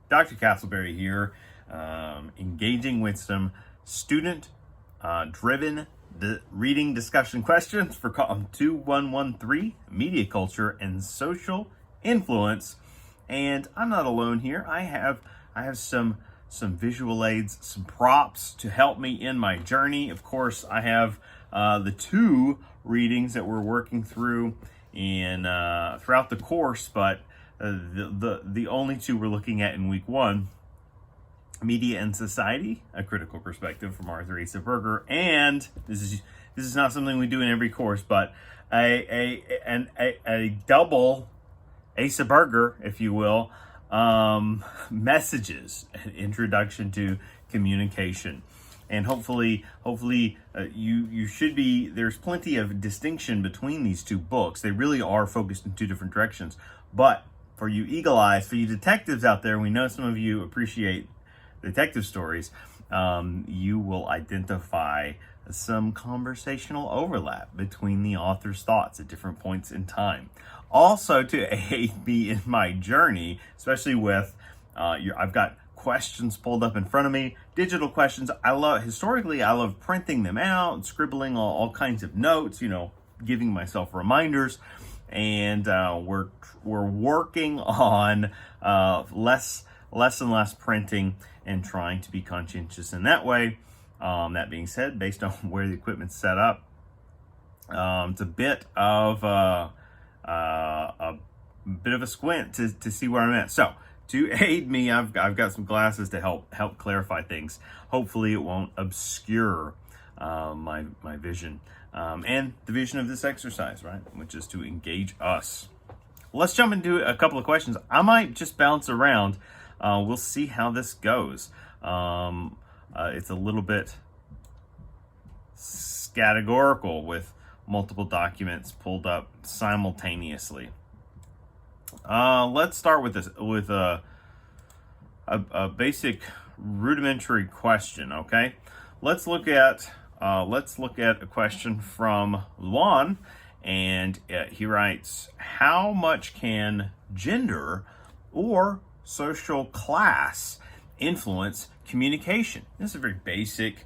Dr. Castleberry here, engaging with some student-driven reading discussion questions for column 2113, Media Culture and Social Influence. And I'm not alone here. I have some visual aids, some props to help me in my journey. Of course, I have the two readings that we're working through in throughout the course, but the only two we're looking at in week one: Media and Society, a critical perspective from Arthur Asa Berger. And this is not something we do in every course, but a double Asa Berger, if you will, messages, an introduction to communication. And hopefully you should be, there's plenty of distinction between these two books. They really are focused in two different directions. But for you eagle eyes, for you detectives out there, we know some of you appreciate detective stories, you will identify some conversational overlap between the author's thoughts at different points in time. Also, to aid me in my journey, especially with, I've got questions pulled up in front of me, digital questions. Historically, I love printing them out, scribbling all kinds of notes, giving myself reminders. And we're working on less and less printing and trying to be conscientious in that way. That being said, based on where the equipment's set up, it's a bit of a squint to see where I'm at. So to aid me, I've got some glasses to help clarify things. Hopefully, it won't obscure my vision and the vision of this exercise, right? Which is to engage us. Let's jump into a couple of questions. I might just bounce around. We'll see how this goes. It's a little bit categorical with multiple documents pulled up simultaneously. Let's start with this, with a basic rudimentary question. Okay, let's look at a question from Luan, and he writes, "How much can gender or social class influence communication?" This is a very basic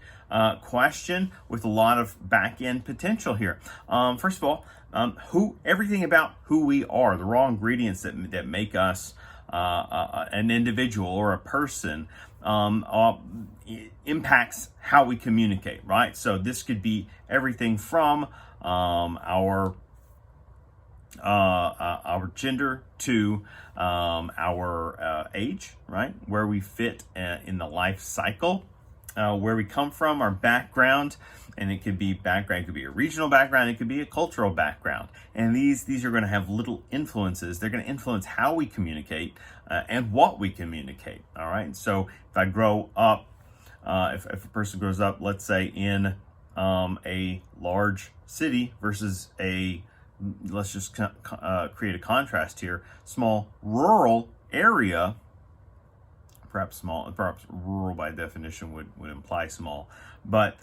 question with a lot of back-end potential here. First of all, everything about who we are, the raw ingredients that make us an individual or a person, impacts how we communicate, right? So this could be everything from our gender to our age, right? Where we fit in the life cycle, where we come from, our background, and it could be background. It could be a regional background. It could be a cultural background, and these are going to have little influences. They're going to influence how we communicate and what we communicate. All right. So if I grow up, if a person grows up, let's say in a large city versus let's just create a contrast here, small rural area. Perhaps rural by definition would imply small, but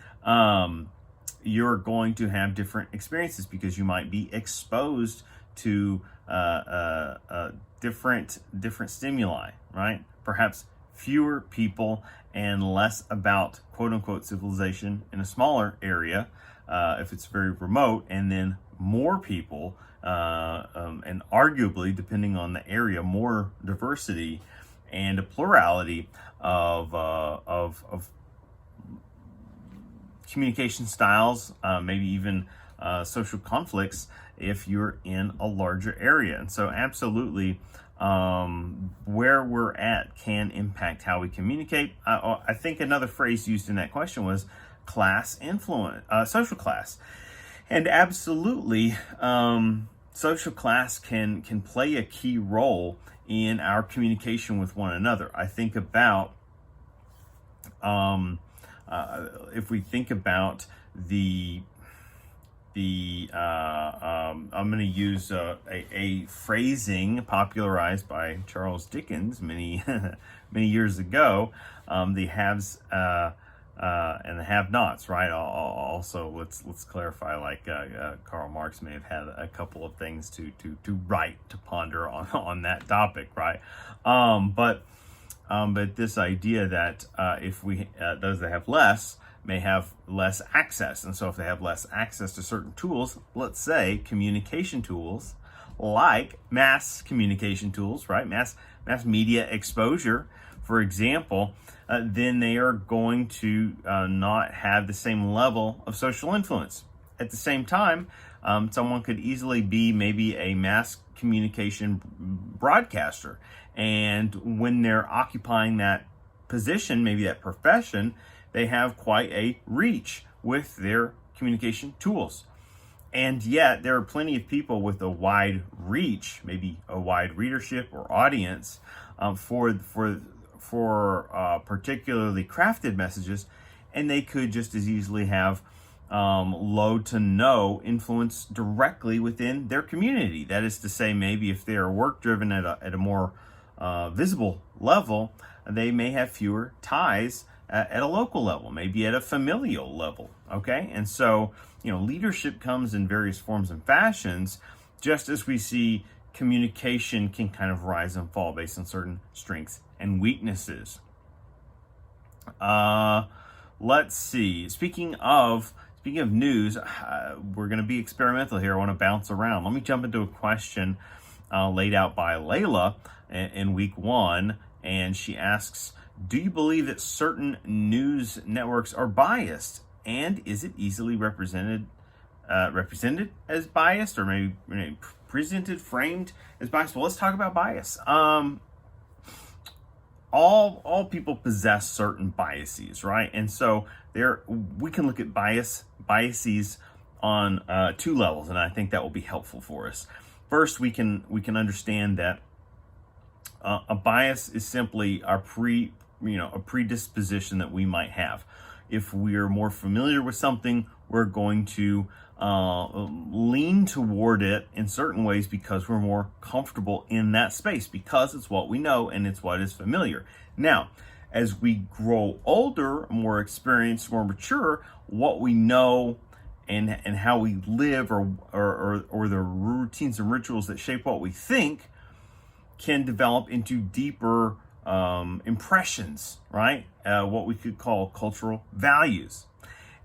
you're going to have different experiences because you might be exposed to different stimuli, right? Perhaps fewer people and less about quote unquote civilization in a smaller area if it's very remote, and then more people and arguably, depending on the area, more diversity and a plurality of communication styles, maybe even social conflicts if you're in a larger area. And so absolutely, where we're at can impact how we communicate. I think another phrase used in that question was class influence, social class. And absolutely, social class can play a key role in our communication with one another. I think about, if we think about I'm going to use a phrasing popularized by Charles Dickens many years ago, the haves and the have-nots, right? Also, let's clarify. Like Karl Marx may have had a couple of things to write, to ponder on that topic, right? But but this idea that if we those that have less may have less access, and so if they have less access to certain tools, let's say communication tools, like mass communication tools, right? Mass media exposure, for example, then they are going to not have the same level of social influence. At the same time, someone could easily be maybe a mass communication broadcaster, and when they're occupying that position, maybe that profession, they have quite a reach with their communication tools. And yet there are plenty of people with a wide reach, maybe a wide readership or audience for particularly crafted messages, and they could just as easily have low to no influence directly within their community. That is to say, maybe if they are work driven at a more visible level, they may have fewer ties at a local level, maybe at a familial level. Okay, and so leadership comes in various forms and fashions, just as we see communication can kind of rise and fall based on certain strengths and weaknesses. Let's see. Speaking of news, we're going to be experimental here. I want to bounce around. Let me jump into a question laid out by Layla in week 1, and she asks, do you believe that certain news networks are biased, and is it easily represented as biased, or maybe presented, framed as biased? Well, let's talk about bias. All people possess certain biases, right? And so we can look at biases on 2 levels, and I think that will be helpful for us. First, we can understand that a bias is simply a predisposition that we might have. If we are more familiar with something, we're going to lean toward it in certain ways because we're more comfortable in that space, because it's what we know and it's what is familiar. Now, as we grow older, more experienced, more mature, what we know and how we live or the routines and rituals that shape what we think can develop into deeper impressions, right? What we could call cultural values.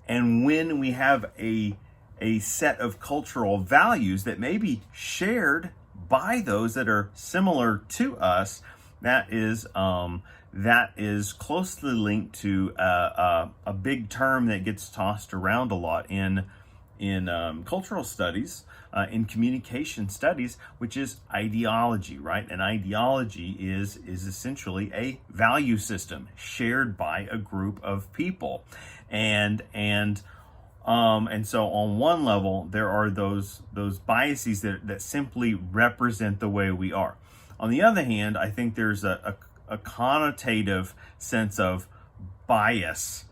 And when we have a set of cultural values that may be shared by those that are similar to us, that is closely linked to a big term that gets tossed around a lot in cultural studies, in communication studies, which is ideology, right? An ideology is essentially a value system shared by a group of people, and so on one level there are those biases that simply represent the way we are. On the other hand, I think there's a connotative sense of bias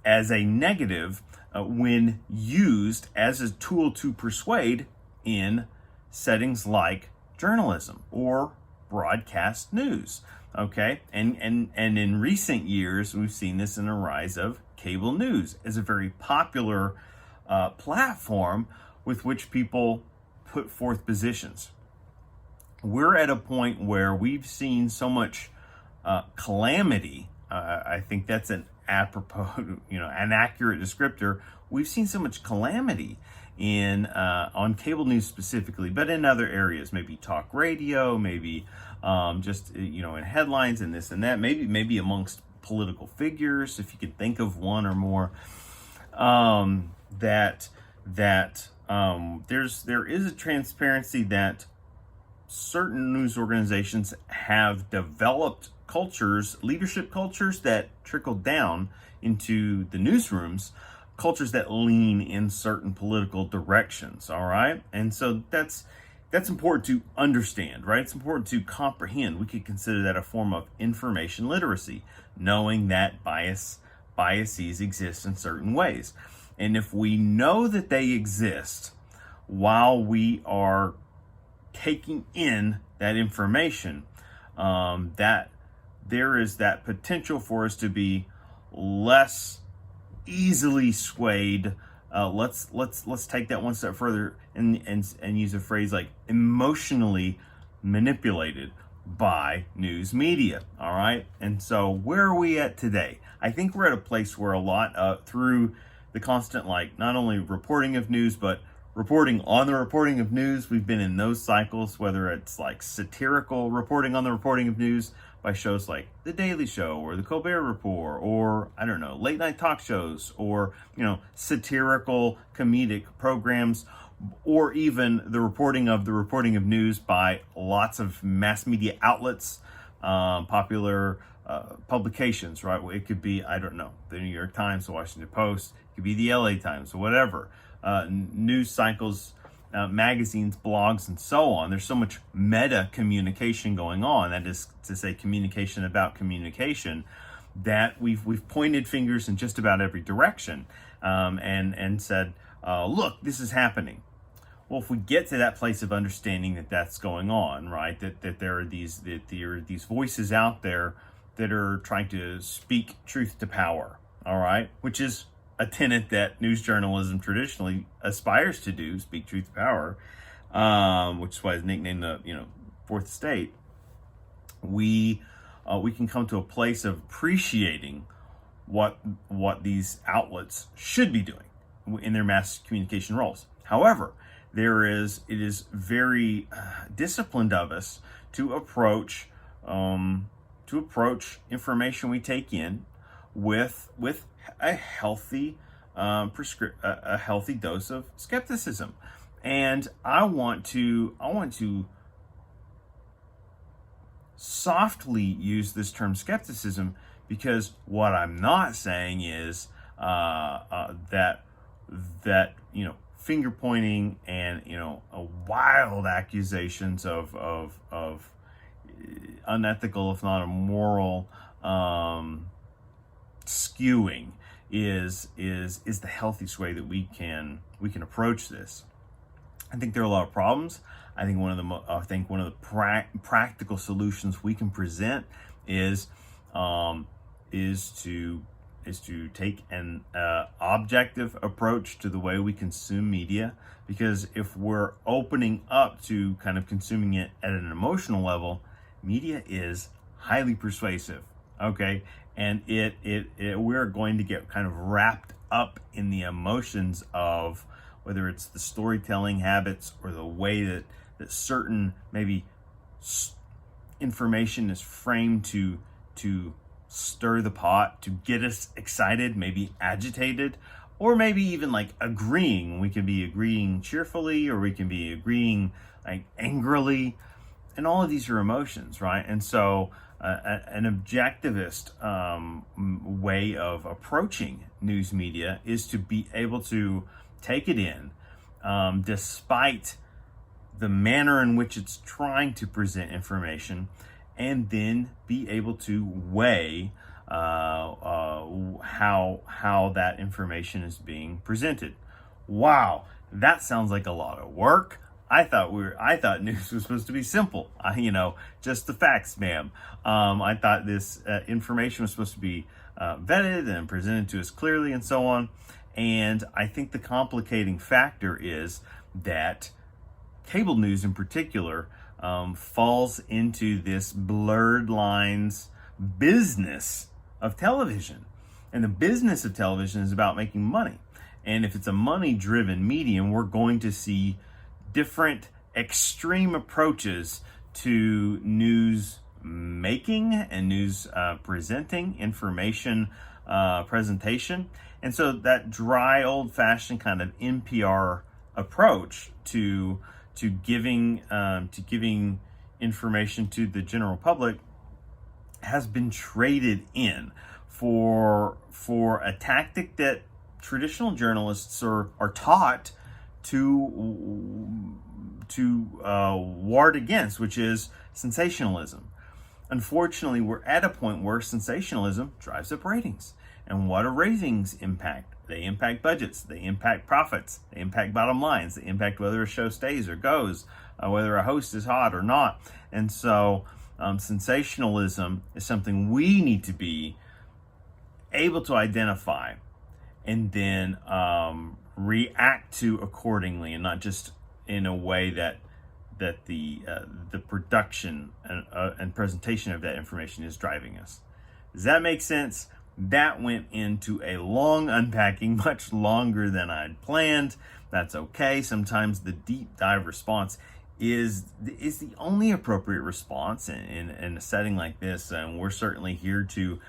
as a negative when used as a tool to persuade in settings like journalism or broadcast news. Okay, and in recent years we've seen this in a rise of cable news as a very popular platform with which people put forth positions. We're at a point where we've seen so much calamity. I think that's an apropos, an accurate descriptor. We've seen so much calamity on cable news specifically, but in other areas, maybe talk radio, maybe just in headlines and this and that, maybe amongst political figures, if you can think of one or more, there is a transparency that certain news organizations have developed cultures, leadership cultures that trickle down into the newsrooms, cultures that lean in certain political directions. All right, and so that's important to understand, right? It's important to comprehend. We could consider that a form of information literacy, knowing that biases exist in certain ways. And if we know that they exist while we are taking in that information, that there is that potential for us to be less easily swayed. Let's take that one step further and use a phrase like emotionally manipulated by news media. All right. And so where are we at today? I think we're at a place where a lot through the constant, like, not only reporting of news, but reporting on the reporting of news. We've been in those cycles, whether it's like satirical reporting on the reporting of news by shows like The Daily Show or The Colbert Report, or I don't know, late night talk shows, or, satirical comedic programs, or even the reporting of news by lots of mass media outlets, popular publications, right? It could be, I don't know, the New York Times, the Washington Post, it could be the LA Times, or whatever. News cycles, magazines, blogs, and so on. There's so much meta communication going on, that is to say communication about communication, that we've pointed fingers in just about every direction, and said, look, this is happening. Well, if we get to that place of understanding that that's going on, right, that there are these voices out there that are trying to speak truth to power, all right, which is a tenet that news journalism traditionally aspires to do, speak truth to power, which is why it's nicknamed the fourth estate. We can come to a place of appreciating what these outlets should be doing in their mass communication roles. However, it is very disciplined of us to approach information we take in with a healthy a healthy dose of skepticism. And I want to softly use this term skepticism, because what I'm not saying is that finger pointing and wild accusations of unethical, if not immoral, skewing is the healthiest way that we can approach this. I think there are a lot of problems. I think one of the practical solutions we can present is to take an objective approach to the way we consume media, because if we're opening up to kind of consuming it at an emotional level, media is highly persuasive, okay? And we're going to get kind of wrapped up in the emotions of whether it's the storytelling habits or the way that certain maybe information is framed to stir the pot, to get us excited, maybe agitated, or maybe even like agreeing. We can be agreeing cheerfully, or we can be agreeing like angrily, and all of these are emotions, right? And so an objectivist way of approaching news media is to be able to take it in, despite the manner in which it's trying to present information, and then be able to weigh how that information is being presented. Wow, that sounds like a lot of work. I thought news was supposed to be simple. Just the facts, ma'am. I thought this information was supposed to be vetted and presented to us clearly, and so on. And I think the complicating factor is that cable news in particular falls into this blurred lines business of television. And the business of television is about making money. And if it's a money-driven medium, we're going to see different extreme approaches to news making and news presenting, information presentation. And so that dry, old-fashioned kind of NPR approach to giving information to the general public has been traded in for a tactic that traditional journalists are taught to ward against, which is sensationalism. Unfortunately, we're at a point where sensationalism drives up ratings. And what do ratings impact? They impact budgets, they impact profits, they impact bottom lines, they impact whether a show stays or goes, whether a host is hot or not. And so sensationalism is something we need to be able to identify and then react to accordingly, and not just in a way that the production and presentation of that information is driving us. Does that make sense? That went into a long unpacking, much longer than I'd planned. That's okay. Sometimes the deep dive response is the only appropriate response in a setting like this, and we're certainly here to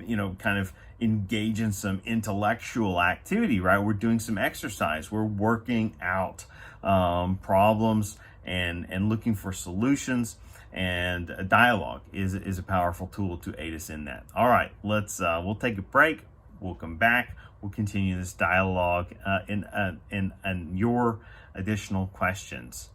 kind of engage in some intellectual activity, right? We're doing some exercise, we're working out problems and looking for solutions, and a dialogue is a powerful tool to aid us in that. All right, we'll take a break, we'll come back, we'll continue this dialogue in your additional questions.